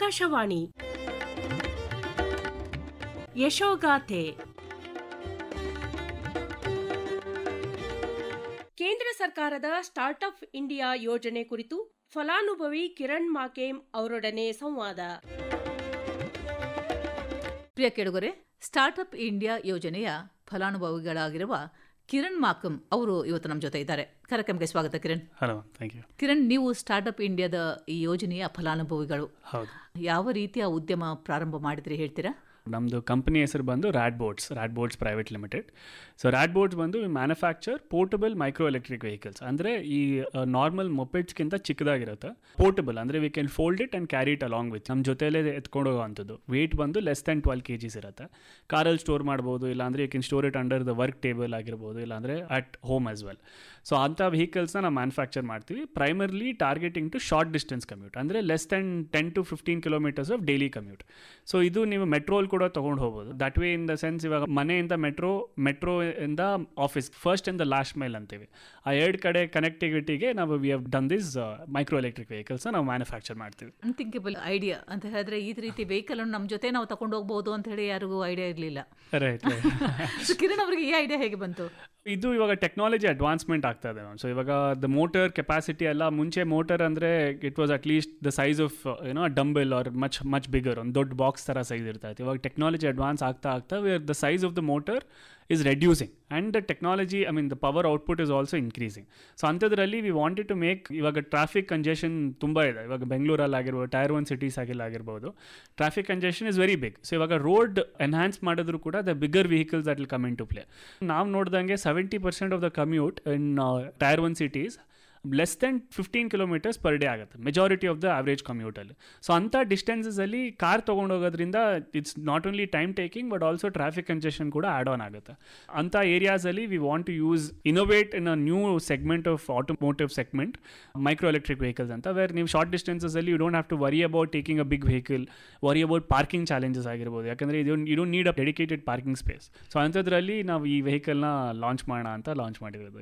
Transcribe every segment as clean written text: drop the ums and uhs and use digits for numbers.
ಆಕಾಶವಾಣಿ ಯಶೋಗಾಥೆ. ಕೇಂದ್ರ ಸರ್ಕಾರದ startup India ಯೋಜನೆ ಕುರಿತು ಫಲಾನುಭವಿ ಕಿರಣ್ ಮಾಕೇಮ್ ಅವರೊಡನೆ ಸಂವಾದ. ಪ್ರಿಯ ಕೇಳುಗರೆ, ಸ್ಟಾರ್ಟಪ್ ಇಂಡಿಯಾ ಯೋಜನೆಯ ಫಲಾನುಭವಿಗಳಾಗಿರುವ ಕಿರಣ್ ಮಾಕಮ್ ಅವರು ಇವತ್ತು ನಮ್ಮ ಜೊತೆ ಇದ್ದಾರೆ. ಕಾರ್ಯಕ್ರಮಕ್ಕೆ ಸ್ವಾಗತ Kiran. Hello, thank you. Kiran, ನೀವು ಸ್ಟಾರ್ಟಪ್ ಇಂಡಿಯಾದ ಈ ಯೋಜನೆಯ ಫಲಾನುಭವಿಗಳು. ಹೌದು. ಯಾವ ರೀತಿಯ ಉದ್ಯಮ ಪ್ರಾರಂಭ ಮಾಡಿದ್ರಿ ಹೇಳ್ತೀರಾ? ನಮ್ಮದು ಕಂಪನಿ ಹೆಸರು ಬಂದು Rad Boards private limited. So Rad Boards ಬಂದು manufacture portable micro electric vehicles. ಅಂದರೆ ಈ ನಾರ್ಮಲ್ ಮೊಪೆಡ್ಸ್ಗಿಂತ ಚಿಕ್ಕದಾಗಿರುತ್ತೆ. ಪೋರ್ಟಬಲ್ ಅಂದರೆ we can fold it and carry it along with. ನಮ್ಮ ಜೊತೆಯಲ್ಲೇ ಎತ್ಕೊಂಡು ಹೋಗೋವಂಥದ್ದು. ವೆಯ್ಟ್ ಬಂದು ಲೆಸ್ ದೆನ್ 12 kgs ಇರುತ್ತೆ. ಕಾರಲ್ಲಿ ಸ್ಟೋರ್ ಮಾಡ್ಬೋದು, ಇಲ್ಲಾಂದರೆ you can store it under the work table ಆಗಿರ್ಬೋದು, ಇಲ್ಲಾಂದರೆ at home as well. So ಅಂಥ ವೆಹಿಕಲ್ಸ್ನ ನಾವು ಮ್ಯಾನುಫ್ಯಾಕ್ಚರ್ ಮಾಡ್ತೀವಿ. Primarily targeting to short distance commute, ಅಂದರೆ less than 10 to 15 kilometers of daily commute. So ಇದು ನೀವು ಮೆಟ್ರೋಲ್ ಕೂಡ ತೊಗೊಂಡು ಹೋಗ್ಬೋದು. That way in the sense, ಇವಾಗ ಮನೆಯಿಂದ ಮೆಟ್ರೋ ಇಂದ ಆಫೀಸ್, ಫಸ್ಟ್ ಇಂದ ಲಾಸ್ಟ್ ಮೈಲ್ ಅಂತೀವಿ. ಆ 2 ಕಡೆ ಕನೆಕ್ಟಿವಿಟಿಗೆ ನಾವು we have done this micro electric vehicles ನಾವು ಮ್ಯಾನುಫ್ಯಾಕ್ಚರ್ ಮಾಡ್ತೀವಿ. ಅನ್ಥಿಂಕಬಲ್ ಐಡಿಯಾ ಅಂತ ಹೇಳಿದ್ರೆ, ಈ ರೀತಿ ವೆಹಿಕಲ್ ಅನ್ನು ನಮ್ಮ ಜೊತೆ ನಾವು ತಗೊಂಡು ಹೋಗ್ಬೋದು ಅಂತ ಹೇಳಿ ಯಾರಿಗೂ ಐಡಿಯಾ ಇರಲಿಲ್ಲ. ರೈಟ್. ಕಿರಣ್ ಅವರಿಗೆ ಈ ಐಡಿಯಾ ಹೇಗೆ ಬಂತು? ಇದು ಇವಾಗ ಟೆಕ್ನಾಲಜಿ ಅಡ್ವಾನ್ಸ್ಮೆಂಟ್ ಆಗ್ತಾ ಇದೆ. ಸೊ ಇವಾಗ ದ ಮೋಟರ್ ಕೆಪಾಸಿಟಿ ಎಲ್ಲ, ಮುಂಚೆ ಮೋಟರ್ ಅಂದರೆ it was at least the size of dumbbell are much bigger, ಒಂದು ದೊಡ್ಡ ಬಾಕ್ಸ್ ಥರ ಸೈಜ್ ಇರ್ತಾ ಇತ್ತು. ಇವಾಗ ಟೆಕ್ನಾಲಜಿ ಅಡ್ವಾನ್ಸ್ ಆಗ್ತಾ where the size of the motor is reducing and the technology, the power output is also increasing. So ಅಂಥದ್ರಲ್ಲಿ we wanted to make, ಇವಾಗ traffic congestion ತುಂಬ ಇದೆ. ಇವಾಗ ಬೆಂಗಳೂರಲ್ಲಿ ಆಗಿರ್ಬೋದು, Tier 1 cities ಆಗಿರ್ಬೋದು, traffic congestion is very big. So ಇವಾಗ road enhance ಮಾಡಿದ್ರು ಕೂಡ the bigger vehicles that will come into play. ನಾವು ನೋಡ್ದಂಗೆ 70% of the commute in Tier 1 cities less than 15 kilometers per day ಆಗುತ್ತೆ, ಮೆಜಾರಿಟಿ ಆಫ್ ದ ಆವ್ರೇಜ್ ಕಮ್ಯೂಟಲ್ಲಿ. So ಅಂಥ ಡಿಸ್ಟೆನ್ಸಲ್ಲಿ car ತೊಗೊಂಡೋಗೋದ್ರಿಂದ it's not only time taking but also traffic congestion ಕೂಡ add on ಆಗುತ್ತೆ. ಅಂಥ ಏರಿಯಾಸಲ್ಲಿ we want to innovate in a new segment of automotive segment, micro electric vehicles ಅಂತ. Where ನೀವು ಶಾರ್ಟ್ ಡಿಸ್ಟೆನ್ಸಲ್ಲಿ you don't have to worry about taking a big vehicle, worry about parking challenges ಆಗಿರ್ಬೋದು. ಯಾಕಂದರೆ you don't need a dedicated parking space. So ಅಂಥದ್ರಲ್ಲಿ ನಾವು ಈ ವೆಹಿಕಲ್ನ launch ಮಾಡೋಣ ಅಂತ ಲಾಂಚ್ ಮಾಡಿರೋದು.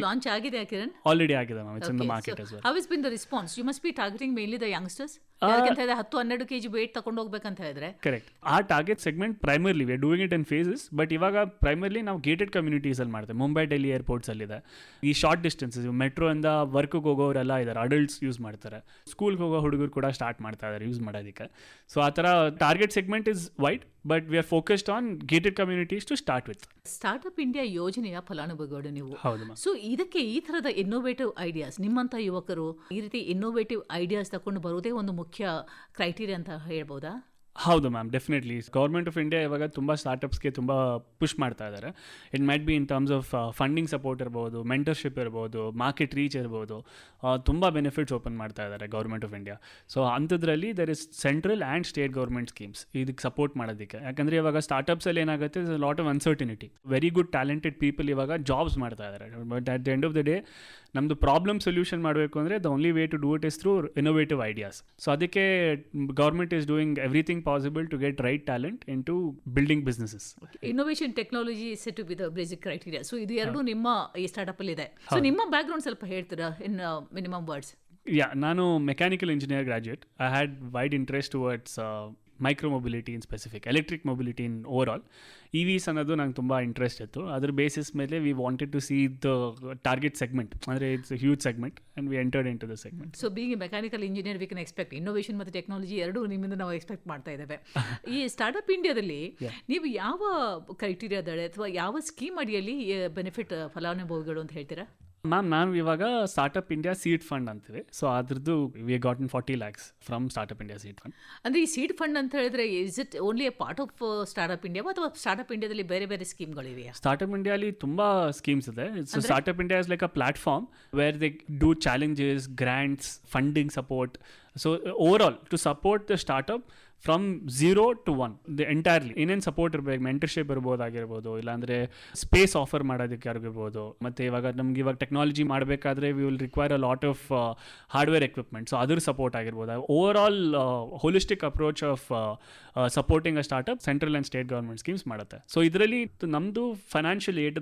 ಲಾಂಚ್ ಆಗಿದೆ ಕಿರಣ್? ಆಲ್ರೆಡಿ ಆಗಿದೆ ma'am. It's in the market as well. How has been the response? You must be targeting mainly the youngsters. ಯಾಕಂತ ಹೇಳಿದ್ರೆ 10-12 kg ವೇಟ್ ತಗೊಂಡು ಹೋಗ್ಬೇಕಂತ ಹೇಳಿದ್ರೆ. ಕರೆಕ್ಟ್. ಆ target segment primarily we are doing it in phases. But ಇವಾಗ primarily ನಾವು gated ಕಮ್ಯುನಿಟೀಸಲ್ಲಿ ಮಾಡ್ತೇವೆ. ಮುಂಬೈ, ಡೆಲ್ಲಿ ಏರ್ಪೋರ್ಟ್ಸಲ್ಲಿದೆ. ಈ ಶಾರ್ಟ್ ಡಿಸ್ಟೆನ್ಸಸ್, ಮೆಟ್ರೋ ಇಂದ ವರ್ಕ್ಗೆ ಹೋಗೋರೆಲ್ಲ ಇದ್ದಾರೆ, ಅಡಲ್ಟ್ಸ್ ಯೂಸ್ ಮಾಡ್ತಾರೆ. ಸ್ಕೂಲ್ಗೆ ಹೋಗೋ ಹುಡುಗರು ಕೂಡ ಸ್ಟಾರ್ಟ್ ಮಾಡ್ತಾ ಇದ್ದಾರೆ ಯೂಸ್ ಮಾಡೋದಕ್ಕೆ. ಸೊ ಆ ಥರ target segment is wide, but we are focused on gated communities to start with. Startup India ಯೋಜನೆಯ ಫಲಾನುಭವಿಗಳು ನೀವು. ಹೌದು. ಸೊ ಇದಕ್ಕೆ ಈ ಥರದ ಇನ್ನೋವೇಟಿವ್ ಐಡಿಯಾಸ್, ನಿಮ್ಮಂಥ ಯುವಕರು ಈ ರೀತಿ ಇನ್ನೋವೇಟಿವ್ ಐಡಿಯಾಸ್ ತಗೊಂಡು ಬರುವುದೇ ಒಂದು ಮುಖ್ಯ ಕ್ರೈಟೀರಿಯಾ ಅಂತ ಹೇಳ್ಬೋದಾ? ಹೌದು ma'am, definitely. Government of India ಇವಾಗ ತುಂಬ ಸ್ಟಾರ್ಟಪ್ಸ್ಗೆ ತುಂಬ ಪುಷ್ ಮಾಡ್ತಾ ಇದ್ದಾರೆ. It might be in terms of funding support ಇರ್ಬೋದು, ಮೆಂಟರ್ಶಿಪ್ ಇರ್ಬೋದು, ಮಾರ್ಕೆಟ್ ರೀಚ್ ಇರ್ಬೋದು. ತುಂಬ ಬೆನಿಫಿಟ್ಸ್ ಓಪನ್ ಮಾಡ್ತಾ ಇದ್ದಾರೆ ಗೌರ್ಮೆಂಟ್ ಆಫ್ ಇಂಡಿಯಾ. ಸೊ ಅಂಥದ್ರಲ್ಲಿ there is central and state government schemes ಇದಕ್ಕೆ ಸಪೋರ್ಟ್ ಮಾಡೋದಕ್ಕೆ. ಯಾಕಂದರೆ ಇವಾಗ ಸ್ಟಾರ್ಟಪ್ಸಲ್ಲಿ ಏನಾಗುತ್ತೆ, lot of uncertainty. Very good talented people ಇವಾಗ ಜಾಬ್ಸ್ ಮಾಡ್ತಾ ಇದ್ದಾರೆ. But at the end of the day ನಮ್ಮದು ಪ್ರಾಬ್ಲಮ್ ಸೊಲ್ಯೂಷನ್ ಮಾಡಬೇಕು ಅಂದರೆ the only way to do it is through innovative ideas. So ಅದಕ್ಕೆ government is doing everything possible to get right talent into building businesses. Innovation technology is said to be the basic criteria. So ಇದು ಎರಡು ನಿಮ್ಮ ಈ startup ಅಲ್ಲಿ ಇದೆ. So ನಿಮ್ಮ back ground ಸ್ವಲ್ಪ ಹೇಳ್ತೀರಾ ಇನ್ ಮಿನಿಮಮ್ ವರ್ಡ್ಸ್? ನಾನು mechanical engineer graduate. I had wide interest towards micro mobility in specific, electric mobility in overall. EVs ಅನ್ನೋದು ನಂಗೆ ತುಂಬ ಇಂಟ್ರೆಸ್ಟ್ ಇತ್ತು. ಅದ್ರ ಬೇಸಿಸ್ ಮೇಲೆ we wanted to see the target segment, ಅಂದರೆ it's a huge segment and we entered into the segment. So being a mechanical engineer we can expect innovation ಮತ್ತು technology ಎರಡೂ ನಿಮ್ಮಿಂದ ನಾವು ಎಕ್ಸ್ಪೆಕ್ಟ್ ಮಾಡ್ತಾ ಇದ್ದೇವೆ. ಈ ಸ್ಟಾರ್ಟಪ್ ಇಂಡಿಯಾದಲ್ಲಿ ನೀವು ಯಾವ ಕ್ರೈಟೀರಿಯಾದಡೆ ಅಥವಾ ಯಾವ ಸ್ಕೀಮ್ ಅಡಿಯಲ್ಲಿ ಬೆನಿಫಿಟ್ ಫಲಾನುಭವಿಗಳು ಅಂತ ಹೇಳ್ತೀರಾ? ಮ್ಯಾಮ್, ನಾನು ಇವಾಗ ಸ್ಟಾರ್ಟಪ್ ಇಂಡಿಯಾ ಸೀಡ್ ಫಂಡ್ ಅಂತೀವಿ. ಸೊ ಅದ್ರದ್ದು we gotten 40 lakhs from startup India seed fund. ಅಂದರೆ ಈ ಸೀಡ್ ಫಂಡ್ ಅಂತ ಹೇಳಿದ್ರೆ is it only a part of startup India ಅಥವಾ ಸ್ಟಾರ್ಟಪ್ ಇಂಡಿಯಾದಲ್ಲಿ ಬೇರೆ ಬೇರೆ ಸ್ಕೀಮ್ಗಳಿವೆಯಾ? ಸ್ಟಾರ್ಟಪ್ ಇಂಡಿಯಾಲಿ ತುಂಬ ಸ್ಕೀಮ್ಸ್ ಇದೆ. So startup India is like a platform where they do challenges, grants, funding support. So overall to support the startup from 0 to 1 the entirely ಏನೇನು support ಇರಬೇಕು, ಮೆಂಟರ್ಶಿಪ್ ಇರ್ಬೋದಾಗಿರ್ಬೋದು, ಇಲ್ಲಾಂದರೆ ಸ್ಪೇಸ್ ಆಫರ್ ಮಾಡೋದಕ್ಕೆ ಆಗಿರ್ಬೋದು. ಮತ್ತು ಇವಾಗ ನಮ್ಗೆ ಇವಾಗ ಟೆಕ್ನಾಲಜಿ ಮಾಡಬೇಕಾದ್ರೆ we will require a lot of hardware equipment. So ಅದ್ರ ಸಪೋರ್ಟ್ ಆಗಿರ್ಬೋದು. Over all holistic approach of supporting a startup central and state government schemes ಮಾಡುತ್ತೆ. ಸೊ ಇದರಲ್ಲಿ ನಮ್ಮದು ಫೈನಾನ್ಷಿಯಲ್ ಏಡ್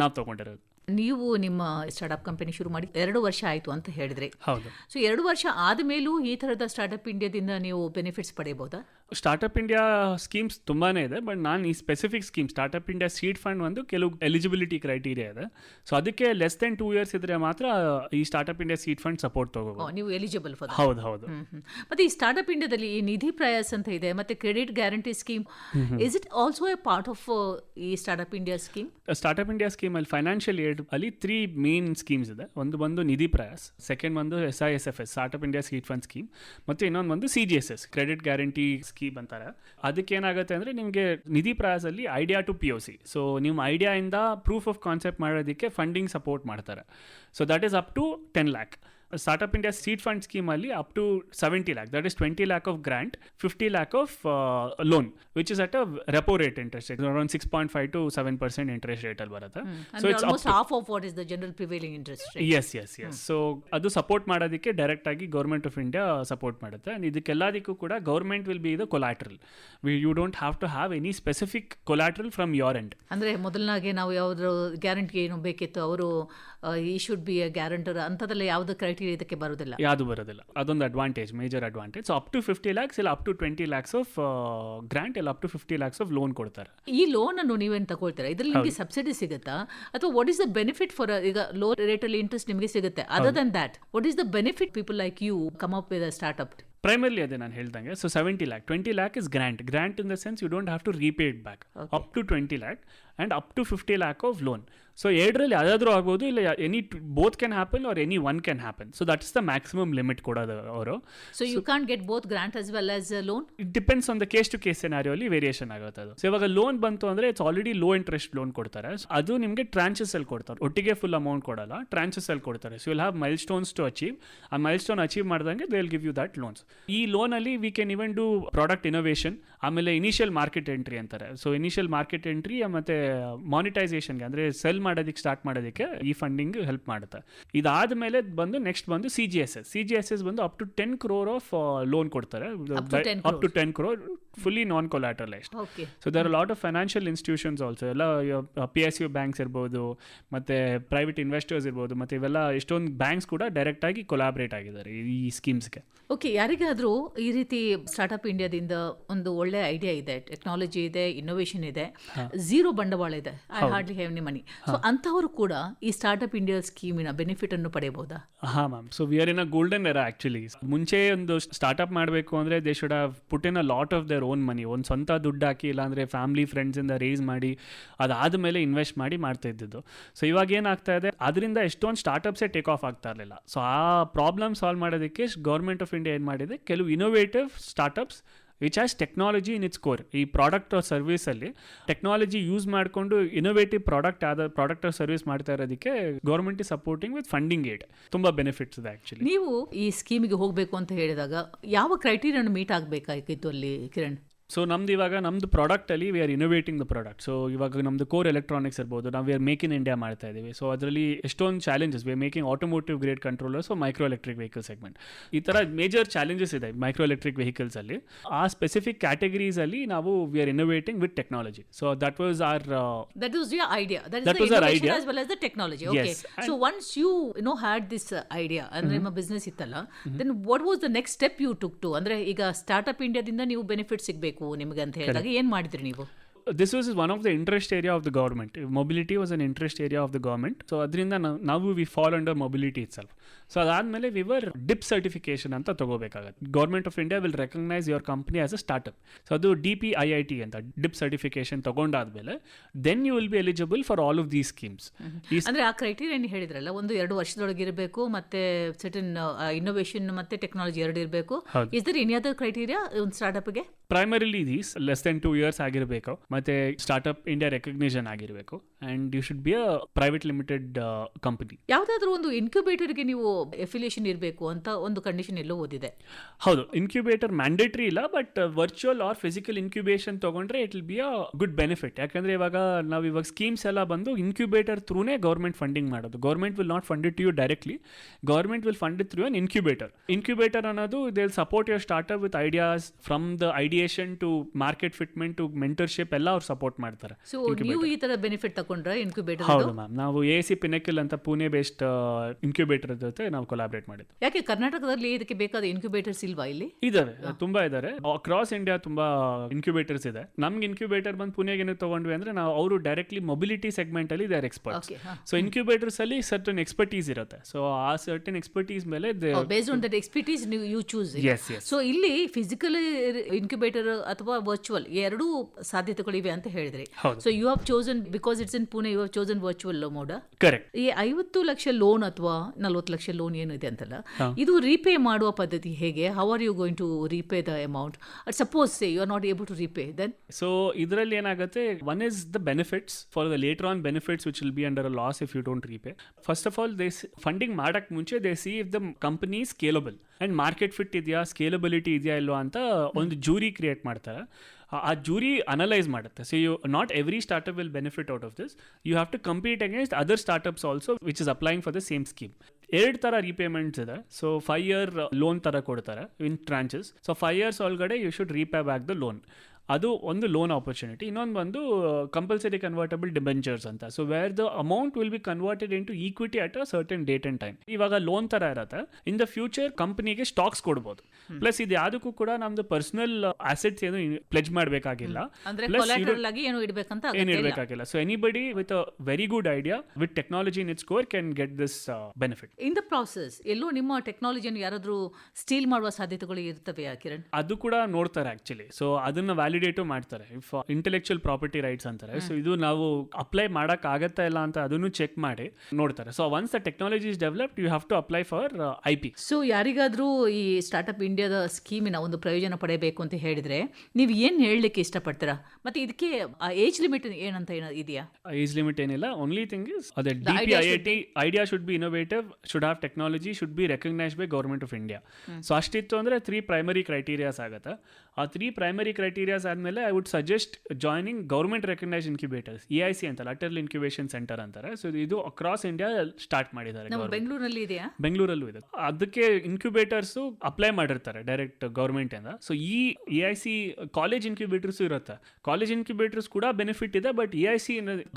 ನಾವು ತೊಗೊಂಡಿರೋದು. ನೀವು ನಿಮ್ಮ ಸ್ಟಾರ್ಟ್ಅಪ್ ಕಂಪನಿ ಶುರು ಮಾಡಿ 2 ವರ್ಷ ಆಯಿತು ಅಂತ ಹೇಳಿದ್ರಿ. ಹೌದು. ಸೊ 2 ವರ್ಷ ಆದಮೇಲೂ ಈ ಥರದ ಸ್ಟಾರ್ಟ್ಅಪ್ ಇಂಡಿಯಾದಿಂದ ನೀವು ಬೆನಿಫಿಟ್ಸ್ ಪಡೆಯಬಹುದಾ? ಸ್ಟಾರ್ಟಪ್ ಇಂಡಿಯಾ ಸ್ಕೀಮ್ಸ್ ತುಂಬಾ ಇದೆ, ಬಟ್ ನಾನು ಈ specific scheme startup India seed fund ಒಂದು ಕೆಲವು ಎಲಿಜಿಬಿಲಿಟಿ ಕ್ರೈಟೀರಿಯಾ ಇದೆ. ಸೊ ಅದಕ್ಕೆ ಲೆಸ್ ದೆನ್ 2 years ಇದ್ರೆ ಮಾತ್ರ ಈ startup India seed fund support ತಗೋಬಹುದು. ನೀವು ಎಲಿಜಿಬಲ್ ಫಾರ್. ಹೌದು ಹೌದು. ಮತ್ತೆ ಈ ಸ್ಟಾರ್ಟ್ಅಪ್ ಇಂಡಿಯಾದಲ್ಲಿ ಈ ನಿಧಿ ಪ್ರಯಾಸ್ ಅಂತ ಇದೆ, ಮತ್ತೆ credit guarantee scheme, is it also a part of ಈ startup India scheme? Startup India scheme ಅಲ್ಲಿ ಫೈನಾನ್ಷಿಯಲ್ ಏಡ್ ಅಲ್ಲಿ 3 ಮೇನ್ ಸ್ಕೀಮ್ಸ್ ಇದೆ. ಒಂದು ಬಂದು ನಿಧಿ ಪ್ರಯಾಸ್, ಸೆಕೆಂಡ್ ಬಂದು SISFS startup India seed fund scheme, ಮತ್ತೆ ಇನ್ನೊಂದು ಬಂದು CGSS ಕ್ರೆಡಿಟ್ ಗ್ಯಾರಂಟಿ ಸ್ಕೀಮ್ ಅಂತಾರೆ. ಅದಕ್ಕೆ ಏನಾಗುತ್ತೆ ಅಂದರೆ ನಿಮಗೆ ನಿಧಿ ಪ್ರಯಾಸಲ್ಲಿ ಐಡಿಯಾ ಟು POC, ಸೊ ನಿಮ್ಮ ಐಡಿಯಾಯಿಂದ ಪ್ರೂಫ್ ಆಫ್ ಕಾನ್ಸೆಪ್ಟ್ ಮಾಡೋದಕ್ಕೆ ಫಂಡಿಂಗ್ ಸಪೋರ್ಟ್ ಮಾಡ್ತಾರೆ. So that is up to 10 lakh. Startup India seed fund ಸ್ಕೀಮಲ್ಲಿ up to 70 lakh, that is 20 lakh of grant, 50 lakh of loan, which is at a repo rate interest rate, around 6.5 to 7% interest ರೇಟಲ್ಲಿ ಬರುತ್ತೆ. So it's almost half of what is the general prevailing interest rate. Yes. So ಅದು support ಮಾಡೋದಕ್ಕೆ direct ಆಗಿ government of India support ಮಾಡುತ್ತೆ. And ಇದಕ್ಕೆಲ್ಲದಕ್ಕೂ ಕೂಡ government will be the collateral. You don't have to have any specific collateral from your end. ಅಂದರೆ ಮೊದಲನಾಗೆ ನಾವು ಯಾವ್ದು ಗ್ಯಾರಂಟಿಗೆ ಏನು ಬೇಕಿತ್ತು ಅವರು ಈ ಶುಡ್ ಬಿ ಎ ಗ್ಯಾರಂಟರ್ ಅಂಥದ್ದೆಲ್ಲ ಯಾವುದು ಕ್ರೈಟೀರಿಯಾ ಇದಕ್ಕೆ ಬರೋದಿಲ್ಲ, ಯಾವುದು ಬರೋದಿಲ್ಲ. ಅದೊಂದು advantage, major advantage. So up to 50 lakhs ಇಲ್ಲ up to 20 lakhs of grant ಇಲ್ಲ up to 50 lakhs of loan ಕೊಡ್ತಾರೆ. ಈ ಲೋನ್ ಅನ್ನು ನೀವೇನು ತಗೊಳ್ತೀರಾ? ಇದರಲ್ಲಿ ನಿಮಗೆ ಸಬ್ಸಿಡಿ ಸಿಗುತ್ತಾ ಅಥವಾ what is the benefit for? ಈಗ ಲೋ ರೇಟಲ್ಲಿ ಇಂಟ್ರೆಸ್ಟ್ ನಿಮಗೆ ಸಿಗುತ್ತೆ. Other than that what is the benefit people like you come up with a startup? Primarily ಅದೇ ನಾನು ಹೇಳ್ದಂಗೆ. So 70 lakh, 20 lakh is grant in the sense you don't have to repay it back. Up to 20 lakh and up to 50 lakh of loan. So ಎರಡರಲ್ಲಿ ಯಾವುದಾದ್ರೂ ಆಗ್ಬೋದು, ಇಲ್ಲ both can happen R any one can happen. So that is the maximum limit ಕೊಡೋದು ಅವರು. So you can get both grant as well as loan. It depends on the case to case scenario ಅಲ್ಲಿ variation ಆಗುತ್ತೆ ಅದು. So ಇವಾಗ loan ಬಂತು ಅಂದರೆ it's already low interest loan ಕೊಡ್ತಾರೆ. ಅದು ನಿಮಗೆ ಟ್ರಾಂಚಸ್ ಅಲ್ಲಿ ಕೊಡ್ತಾರೆ, ಒಟ್ಟಿಗೆ ಫುಲ್ ಅಮೌಂಟ್ ಕೊಡಲ್ಲ, ಟ್ರಾಂಚಸ್ ಅಲ್ಲಿ ಕೊಡ್ತಾರೆ. So will have milestones to achieve. ಆ ಮೈಲ್ ಸ್ಟೋನ್ ಅಚೀವ್ ಮಾಡಿದಂಗೆ they will give you that loans. ಈ ಲೋನಲ್ಲಿ we can even do product innovation, ಆಮೇಲೆ ಇನಿಷಿಯಲ್ ಮಾರ್ಕೆಟ್ ಎಂಟ್ರಿ ಅಂತಾರೆ. ಸೊ ಇನಿಷಿಯಲ್ ಮಾರ್ಕೆಟ್ ಎಂಟ್ರಿ ಮತ್ತು ಮಾನಿಟೈಸೇಷನ್ಗೆ ಅಂದರೆ ಸೆಲ್ ಮಾಡೋದಕ್ಕೆ ಸ್ಟಾರ್ಟ್ ಮಾಡೋದಕ್ಕೆ ಈ ಫಂಡಿಂಗ್ ಹೆಲ್ಪ್ ಮಾಡುತ್ತೆ. ಇದಾದ ಮೇಲೆ ಬಂದು ನೆಕ್ಸ್ಟ್ ಬಂದು CGSS ಬಂದು up to 10 crore of loan ಕೊಡ್ತಾರೆ, up to 10 crore fully non collateralised. So there are lot of financial institutions also, ಎಲ್ಲ PSU ಬ್ಯಾಂಕ್ಸ್ ಇರ್ಬೋದು, ಮತ್ತು ಪ್ರೈವೇಟ್ ಇನ್ವೆಸ್ಟರ್ಸ್ ಇರ್ಬೋದು, ಮತ್ತು ಇವೆಲ್ಲ ಎಷ್ಟೊಂದು ಬ್ಯಾಂಕ್ಸ್ ಕೂಡ ಡೈರೆಕ್ಟ್ ಆಗಿ ಕೊಲಾಬ್ರೇಟ್ ಆಗಿದ್ದಾರೆ ಈ ಸ್ಕೀಮ್ಸ್ಗೆ. ಓಕೆ, ಯಾರಿಗಾದರೂ ಈ ರೀತಿ ಸ್ಟಾರ್ಟ್ಅಪ್ ಇಂಡಿಯಾದಿಂದ ಒಂದು ಒಳ್ಳೆ ಐಡಿಯಾ ಇದೆ, ಟೆಕ್ನಾಲಜಿ ಇದೆ, ಇನ್ನೋವೇಷನ್ ಇದೆ, ಝೀರೋ ಬಂಡವಾಳ ಇದೆ, I hardly have any money, so ಅಂಥವರು ಕೂಡ ಈ ಸ್ಟಾರ್ಟ್ಅಪ್ ಇಂಡಿಯಾ ಸ್ಕೀಮಿನ ಬೆನಿಫಿಟ್ ಅನ್ನು ಪಡೆಯಬಹುದಾ? ಹಾಂ ma'am. So we are in a golden era actually. ಮುಂಚೆ ಒಂದು ಸ್ಟಾರ್ಟ್ಅಪ್ ಮಾಡಬೇಕು ಅಂದರೆ they should have put in a lot of their own money, ಒಂದು ಸ್ವಂತ ದುಡ್ಡು ಹಾಕಿ, ಇಲ್ಲಾಂದರೆ ಫ್ಯಾಮಿಲಿ ಫ್ರೆಂಡ್ಸಿಂದ ರೇಸ್ ಮಾಡಿ ಅದಾದಮೇಲೆ ಇನ್ವೆಸ್ಟ್ ಮಾಡಿ ಮಾಡ್ತಾ ಇದ್ದಿದ್ದು. ಸೊ ಇವಾಗ ಏನಾಗ್ತಾ ಇದೆ, ಅದರಿಂದ ಎಷ್ಟೊಂದು ಸ್ಟಾರ್ಟ್ಅಪ್ಸೇ ಟೇಕ್ ಆಫ್ ಆಗ್ತಾ ಇರಲಿಲ್ಲ. ಸೊ ಆ ಪ್ರಾಬ್ಲಮ್ ಸಾಲ್ವ್ ಮಾಡೋದಕ್ಕೆ ಗೌರ್ಮೆಂಟ್ ಆಫ್ ಇಂಡಿಯಾ ಏನು ಮಾಡಿದೆ, ಕೆಲವು innovative startups which has technology in its core. ಈ ಪ್ರಾಡಕ್ಟ್ ಆರ್ ಸರ್ವಿಸಲ್ಲಿ ಟೆಕ್ನಾಲಜಿ ಯೂಸ್ ಮಾಡಿಕೊಂಡು ಇನೋವೇಟಿವ್ ಪ್ರಾಡಕ್ಟ್ ಆರ್ ಸರ್ವಿಸ್ ಮಾಡ್ತಾ ಇರೋದಕ್ಕೆ government is supporting with funding aid. ತುಂಬ ಬೆನಿಫಿಟ್ಸ್ ಇದೆ ಆ್ಯಕ್ಚುಲಿ. ನೀವು ಈ ಸ್ಕೀಮಿಗೆ ಹೋಗಬೇಕು ಅಂತ ಹೇಳಿದಾಗ ಯಾವ ಕ್ರೈಟೀರಿಯಾನ ಮೀಟ್ ಆಗಬೇಕಾಗಿತ್ತು ಅಲ್ಲಿ ಕಿರಣ್? ಸೊ ನಮ್ಮದು ಪ್ರಾಡಕ್ಟಲ್ಲಿ we are innovating the product. So ಇವಾಗ ನಮ್ಮದು ಕೋರ್ ಎಲೆಕ್ಟ್ರಾನಿಕ್ಸ್ ಇರ್ಬೋದು, ನಾವು we are make in India ಮಾಡ್ತಾ ಇದ್ದೀವಿ. ಸೊ ಅದರಲ್ಲಿ ಎಷ್ಟೊಂದು challenges, we are making automotive grade controllers for micro electric vehicle segment. ಈ ಥರ ಮೇಜರ್ ಚಾಲೆಂಜಸ್ ಇದೆ ಮೈಕ್ರೋ ಎಲೆಕ್ಟ್ರಿಕ್ ವೆಹಿಕಲ್ಸಲ್ಲಿ. ಆ ಸ್ಪೆಸಿಫಿಕ್ ಕ್ಯಾಟಗರೀಸಲ್ಲಿ ನಾವು we are innovating with technology. So that was your idea. That was the innovation as well as the technology. Okay. Yes. So once you had this idea, ಅಂದ್ರೆ ನಿಮ್ಮ business ಇತ್ತಲ್ಲ, then what was the next step you took to? ಅಂದ್ರೆ ಈಗ startup ಇಂಡಿಯಾದಿಂದ ನೀವು benefit ಸಿಗಬೇಕು ನಿಮಗೆ ಅಂತ ಹೇಳಿದಾಗ ಏನು ಮಾಡಿದ್ರಿ ನೀವು? This was one of the interest area of the government. Mobility was an interest area of the government. So ಅದರಿಂದ ನಾವು we fall under mobility itself. So ಅದಾದಮೇಲೆ we were DIP certification ಅಂತ ತಗೋಬೇಕಾಗತ್ತೆ. Government of India will recognise your company as a startup. So ಅದು DPIIT ಅಂತ DIP certification ತಗೊಂಡಾದ್ಮೇಲೆ then you will be eligible for all of these schemes. ಅಂದರೆ ಆ criteria ಹೇಳಿದ್ರಲ್ಲ, 1-2 ವರ್ಷದೊಳಗೆ ಇರಬೇಕು, ಮತ್ತೆ ಸರ್ಟನ್ ಇನ್ನೋವೇಷನ್ ಮತ್ತೆ ಟೆಕ್ನಾಲಜಿ ಎರಡು ಇರಬೇಕು. Is there any other criteria ಒಂದು ಸ್ಟಾರ್ಟ್ಅಪ್ಗೆ? Primarily these less than 2 years ಆಗಿರಬೇಕು, ಮತ್ತೆ ಸ್ಟಾರ್ಟ್ಅಪ್ ಇಂಡಿಯಾ ರೆಕಗ್ನಿಷನ್ ಆಗಿರಬೇಕು, and you should be a private limited company. ಯಾವುದಾದ್ರೂ ಒಂದು ಇನ್ಕ್ಯುಬೇಟರ್ಗೆ ನೀವು ಎಫಿಲಿಯೇಷನ್ ಇರಬೇಕು ಅಂತ ಒಂದು ಕಂಡೀಷನ್ ಎಲ್ಲೋ ಓದಿದೆ. ಹೌದು, ಇನ್ಕ್ಯುಬೇಟರ್ ಮ್ಯಾಂಡೇಟ್ರಿ ಇಲ್ಲ, but virtual or physical incubation ತಗೊಂಡ್ರೆ it will be a good benefit. ಯಾಕಂದ್ರೆ ಇವಾಗ ಸ್ಕೀಮ್ಸ್ ಎಲ್ಲ ಬಂದು ಇನ್ಕ್ಯುಬೇಟರ್ ಥ್ರೂನೇ ಗೌರ್ಮೆಂಟ್ ಫಂಡಿಂಗ್ ಮಾಡೋದು. Government will not fund it to you directly, government will fund it through an incubator ಅನ್ನೋದು they will support your startup with ideas from the ideation to market fitment to mentorship ಎಲ್ಲ ಅವ್ರು support ಮಾಡ್ತಾರೆ. So ನೀವು ಈ ತರ benefit ತಗೊಂಡ್ರೆ incubator? ಹೌದು ma'am, ನಾವು AC ಪಿನೆಕಲ್ ಅಂತ ಪುಣೆ ಬೇಸ್ಡ್ ಇನ್ಕ್ಯುಬೇಟರ್ ಜೊತೆ ನಾವು ಕೊಲಾಬ್ರೇಟ್ ಮಾಡಿದ್ವಿ. ಯಾಕೆ ಕರ್ನಾಟಕದಲ್ಲಿ ಇದಕ್ಕೆ ಬೇಕಾದ ಇನ್ಕ್ಯುಬೇಟರ್ಸ್ ಇಲ್ವಾ? ಇಲ್ಲಿ ಇದಾವೆ, ತುಂಬಾ ಇದಾರೆ. ಅಕ್ರಾಸ್ ಇಂಡಿಯಾ ತುಂಬಾ ಇನ್ಕ್ಯುಬೇಟರ್ಸ್ ಇದೆ. ನಮ್ಗೆ ಇನ್ಕ್ಯುಬೇಟರ್ ಬಂದು ಪುಣೆಗೆ ತಗೊಂಡ್ವಿ ಅಂದ್ರೆ ನಾವು ಅವರು ಡೈರೆಕ್ಟ್ಲಿ ಮೊಬಿಲಿಟಿ ಸೆಗ್ಮೆಂಟ್ ಅಲ್ಲಿ they are experts. So incubators ಅಲ್ಲಿ ಸರ್ಟನ್ ಎಕ್ಸ್ಪರ್ಟೀಸ್ ಇರುತ್ತೆ. ಸೊ ಆ ಸರ್ಟನ್ ಎಕ್ಸ್ಪರ್ಟೀಸ್ ಮೇಲೆ based on that expertise you choose. So ಇಲ್ಲಿ ಫಿಸಿಕಲ್ ಇನ್ಕ್ಯುಬೇಟರ್ ಅಥವಾ ವರ್ಚುವಲ್ ಎರಡೂ ಸಾಧ್ಯತೆಗಳಿವೆ ಅಂತ ಹೇಳಿದ್ರಿ. So you have chosen because it's in Pune, you have chosen virtual mode. Correct. ಈ 50 ಲಕ್ಷ ಲೋನ್ ಅಥವಾ 40 ಲಕ್ಷ ಲೋನ್ ಏನಿದೆ ಅಂತಲ್ಲ, ಇದು ರೀಪೇ ಮಾಡುವ ಪದ್ಧತಿ ಹೇಗೆ? How are you going to repay the amount? Suppose say you are not able to repay, then? So ಇದರಲ್ಲಿ ಏನಾಗುತ್ತೆ, one is the benefits for the later on benefits which will be under a loss if you don't repay. First of all they funding ಮಾಡಕ್ ಮುಂಚೆ they see if the company scalable and market fit ಇದೆಯಾ, scalability ಇದೆಯಾ ಇಲ್ವಾ ಅಂತ ಒಂದು jury create ಮಾಡ್ತಾರೆ. ಆ jury analyse ಮಾಡುತ್ತೆ. So you not every startup will benefit out of this. You have to compete against other startups also which is applying for the same scheme. 2 ಥರ ರೀಪೇಮೆಂಟ್ಸ್ ಇದೆ. ಸೊ 5 year ಲೋನ್ ಥರ ಕೊಡ್ತಾರೆ in tranches. So 5 years ಒಳಗಡೆ you should repay back the loan. ಅದು ಒಂದು loan opportunity. ಇನ್ನೊಂದು ಬಂದು compulsory convertible debentures ಅಂತ. So where the amount will be converted into equity at a certain date and time. ಇವಾಗ loan ತರ ಇರುತ್ತೆ. In the future ಕಂಪನಿಗೆ stocks ಕೊಡ್ಬೋದು. ಪ್ಲಸ್ ಇದು ಯಾವುದಕ್ಕೂ ಕೂಡ ನಮ್ದು ಪರ್ಸನಲ್ ಆಸೆಟ್ಸ್ ಏನು ಪ್ಲೆಜ್ ಮಾಡಬೇಕಾಗಿಲ್ಲ, ಏನು ಇಡಬೇಕಾಗಿಲ್ಲ. So anybody with a very good idea with technology in its core can get this benefit. In the process ಎಲ್ಲೋ ನಿಮ್ಮ ಟೆಕ್ನಾಲಜಿಯನ್ನು ಯಾರಾದರೂ ಸ್ಟೀಲ್ ಮಾಡುವ ಸಾಧ್ಯತೆಗಳು ಇರ್ತವೆ ಕಿರಣ್? ಅದು ಕೂಡ ನೋಡ್ತಾರೆ ಆಕ್ಚುಲಿ. ಸೊ ಅದನ್ನ ವ್ಯಾಲಿಡೇಟು ಮಾಡ್ತಾರೆ. ಇಫ್ ಇಂಟೆಲೆಕ್ಚುಯಲ್ ಪ್ರಾಪರ್ಟಿ ರೈಟ್ಸ್ ಅಂತಾರೆ. ಸೊ ಇದು ನಾವು ಅಪ್ಲೈ ಮಾಡಕ್ ಆಗತ್ತಾ ಇಲ್ಲ ಅಂತ ಅದನ್ನು ಚೆಕ್ ಮಾಡಿ ನೋಡ್ತಾರೆ. So once the technology is developed you have to apply for IP. So ಯಾರಿಗಾದ್ರೂ ಈ ಸ್ಟಾರ್ಟ್ಅಪ್ ಇಂಡಿಯಾದ ಸ್ಕೀಮಿನ ಒಂದು ಪ್ರಯೋಜನ ಪಡೆಯಬೇಕು ಅಂತ ಹೇಳಿದ್ರೆ ನೀವು ಏನ್ ಹೇಳಲಿಕ್ಕೆ ಇಷ್ಟಪಡ್ತೀರಾ? ಮತ್ತೆ ಇದಕ್ಕೆ ಏಜ್ ಲಿಮಿಟ್ ಏನಂತ ಇದೆಯಾ? ಏಜ್ ಲಿಮಿಟ್ ಏನಿಲ್ಲ. ಓನ್ಲಿ ಥಿಂಗ್ ಇಸ್ ಅದೇ DPIIT idea should be innovative, should have technology, should be recognised by government of India. So ಅಷ್ಟಿತ್ತು ಅಂದ್ರೆ 3 ಪ್ರೈಮರಿ ಕ್ರೈಟೀರಿಯಾಸ್ ಆಗುತ್ತೆ. ಆ 3 ಪ್ರೈಮರಿ ಕ್ರೈಟೀರಿಯಾಸ್ ಆದಮೇಲೆ I would suggest joining government recognise incubators, EIC ಅಂತ, Atal incubation centre ಅಂತಾರೆ. So ಇದು across India start ಮಾಡಿದ್ದಾರೆ. ಬೆಂಗಳೂರಲ್ಲಿ ಇದೆಯಾ? ಬೆಂಗಳೂರಲ್ಲೂ ಇದೆ. ಅದಕ್ಕೆ ಇನ್ಕ್ಯುಬೇಟರ್ಸ್ ಅಪ್ಲೈ ಮಾಡಿರ್ತಾರೆ ಡೈರೆಕ್ಟ್ ಗೌರ್ಮೆಂಟ್ ಇಂದ. ಸೊ ಈ EIC ಕಾಲೇಜ್ ಇನ್ಕ್ಯುಬೇಟರ್ಸ್ ಇರುತ್ತೆ. ಕಾಲೇಜ್ ಇನ್ಕ್ಯುಬೇಟರ್ಸ್ ಕೂಡ ಬೆನಿಫಿಟ್ ಇದೆ. ಬಟ್ EIC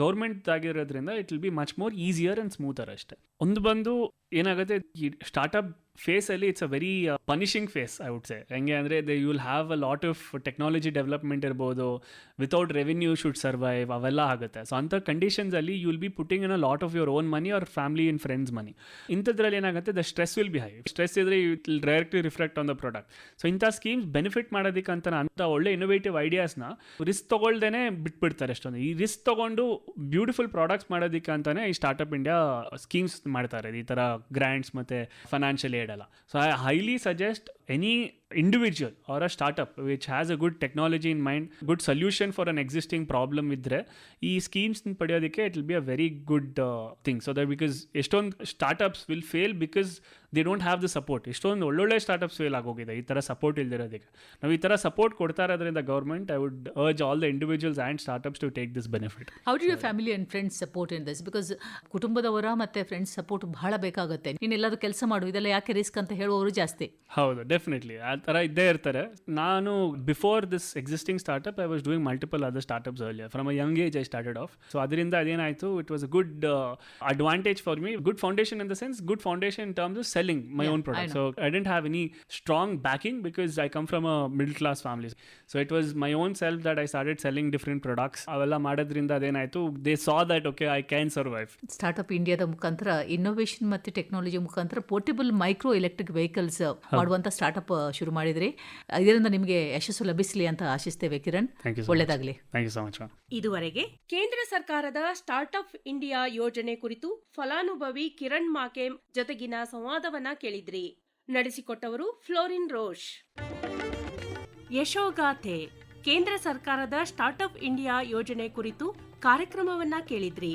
ಗೌರ್ಮೆಂಟ್ ಆಗಿರೋದ್ರಿಂದ it will be much more easier and smoother ಅಷ್ಟೇ. ಒಂದು ಬಂದು ಏನಾಗುತ್ತೆ, ಈ ಸ್ಟಾರ್ಟ್ಅಪ್ ಫೇಸ್ ಅಲ್ಲಿ it's a very punishing phase I would say. ಹೆಂಗೆ ಅಂದರೆ you will have a lot of technology development ಇರ್ಬೋದು, ವಿತೌಟ್ ರೆವೆನ್ಯೂ ಶುಡ್ ಸರ್ವೈವ್, ಅವೆಲ್ಲ ಆಗುತ್ತೆ. ಸೊ ಅಂಥ ಕಂಡೀಷನ್ಸ್ ಅಲ್ಲಿ you will be putting in a lot of your own money R family and friends money. ಇಂಥದ್ರಲ್ಲಿ ಏನಾಗುತ್ತೆ, the stress will be high. Stress ಇದ್ರೆ you will directly reflect on the product. So ಇಂಥ schemes benefit ಮಾಡೋದಕ್ಕಂತ ಅಂಥ ಒಳ್ಳೆ innovative ಐಡಿಯಾಸ್ನ risk ತೊಗೊಳ್ದೇನೆ ಬಿಟ್ಬಿಡ್ತಾರೆ ಅಷ್ಟೊಂದು. ಈ ರಿಸ್ಕ್ ತೊಗೊಂಡು ಬ್ಯೂಟಿಫುಲ್ ಪ್ರಾಡಕ್ಟ್ಸ್ ಮಾಡೋದಕ್ಕೆ ಅಂತಾನೆ ಈ ಸ್ಟಾರ್ಟ್ಅಪ್ ಇಂಡಿಯಾ ಸ್ಕೀಮ್ಸ್ ಮಾಡ್ತಾರೆ, ಈ ಥರ ಗ್ರ್ಯಾಂಟ್ಸ್ ಮತ್ತು ಫೈನಾನ್ಷಿಯಲ್ ಏಡ್ ಎಲ್ಲ. So I highly suggest any individual or a startup which has a good technology in mind, good solution for an existing problem ಇದ್ರೆ ಈ ಸ್ಕೀಮ್ಸ್ ಪಡೆಯೋದಕ್ಕೆ it will be a very good thing. So that because ಎಷ್ಟೊಂದು startups will fail because they don't have the support. ಎಷ್ಟೊಂದು ಒಳ್ಳೊಳ್ಳೆ startups fail ಆಗೋಗಿದೆ ಈ ಥರ support ಇಲ್ದಿರೋದಕ್ಕೆ. ನಾವು ಈ ಥರ ಸಪೋರ್ಟ್ ಕೊಡ್ತಾ ಇರೋದ್ರಿಂದ government, I would urge all the individuals and startups to take this benefit. How do your family and friends support in this? Because ಕುಟುಂಬದವರ ಮತ್ತು ಫ್ರೆಂಡ್ಸ್ ಸಪೋರ್ಟ್ ಬಹಳ ಬೇಕಾಗುತ್ತೆ. ನೀನು ಎಲ್ಲಾದರೂ ಕೆಲಸ ಮಾಡು, ಇದೆಲ್ಲ ಯಾಕೆ ರಿಸ್ಕ್ ಅಂತ ಹೇಳುವವರು ಜಾಸ್ತಿ. ಹೌದು, ಡೆಫಿನೆಟ್ಲಿ ಆ ಥರ ಇದ್ದೇ ಇರ್ತಾರೆ. ನಾನು before this existing startup I was doing multiple other startups earlier. From a young age I started off. So ಅದರಿಂದ ಅದೇನಾಯಿತು, it was a good advantage for me. Good foundation in the sense, good foundation in terms of selling my own product. So I didn't have any strong backing because I come from a middle class family. So it was my own self that I started selling different products. ಅವೆಲ್ಲ ಮಾಡೋದ್ರಿಂದ ಅದೇನಾಯಿತು, they saw that okay I can survive. Startup ಇಂಡಿಯಾದ ಮುಖಾಂತರ innovation ಮತ್ತು technology ಮುಖಾಂತರ portable micro electric vehicles ಮಾಡುವಂಥ startup ಶುರು ಮಾಡಿದ್ರಿ. ಇದರಿಂದ ನಿಮಗೆ ಯಶಸ್ಸು ಲಭಿಸಲಿ ಅಂತ ಆಶಿಸ್ತೇವೆ ಕಿರಣ್. ಒಳ್ಳೆಯದಾಗಲಿ. Thank you so much. ಇದುವರೆಗೆ ಕೇಂದ್ರ ಸರ್ಕಾರದ ಸ್ಟಾರ್ಟ್ಅಪ್ ಇಂಡಿಯಾ ಯೋಜನೆ ಕುರಿತು ಫಲಾನುಭವಿ ಕಿರಣ್ ಮಾಕೇಮ್ ಜೊತೆಗಿನ ಸಂವಾದವನ್ನ ಕೇಳಿದ್ರಿ. ನಡೆಸಿಕೊಟ್ಟವರು ಫ್ಲೋರಿನ್ ರೋಷ್. ಯಶೋಗಾಥೆ, ಕೇಂದ್ರ ಸರ್ಕಾರದ ಸ್ಟಾರ್ಟ್ಅಪ್ ಇಂಡಿಯಾ ಯೋಜನೆ ಕುರಿತು ಕಾರ್ಯಕ್ರಮವನ್ನ ಕೇಳಿದ್ರಿ.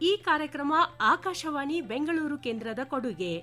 ಈ ಕಾರ್ಯಕ್ರಮ ಆಕಾಶವಾಣಿ ಬೆಂಗಳೂರು ಕೇಂದ್ರದ ಕೊಡುಗೆ.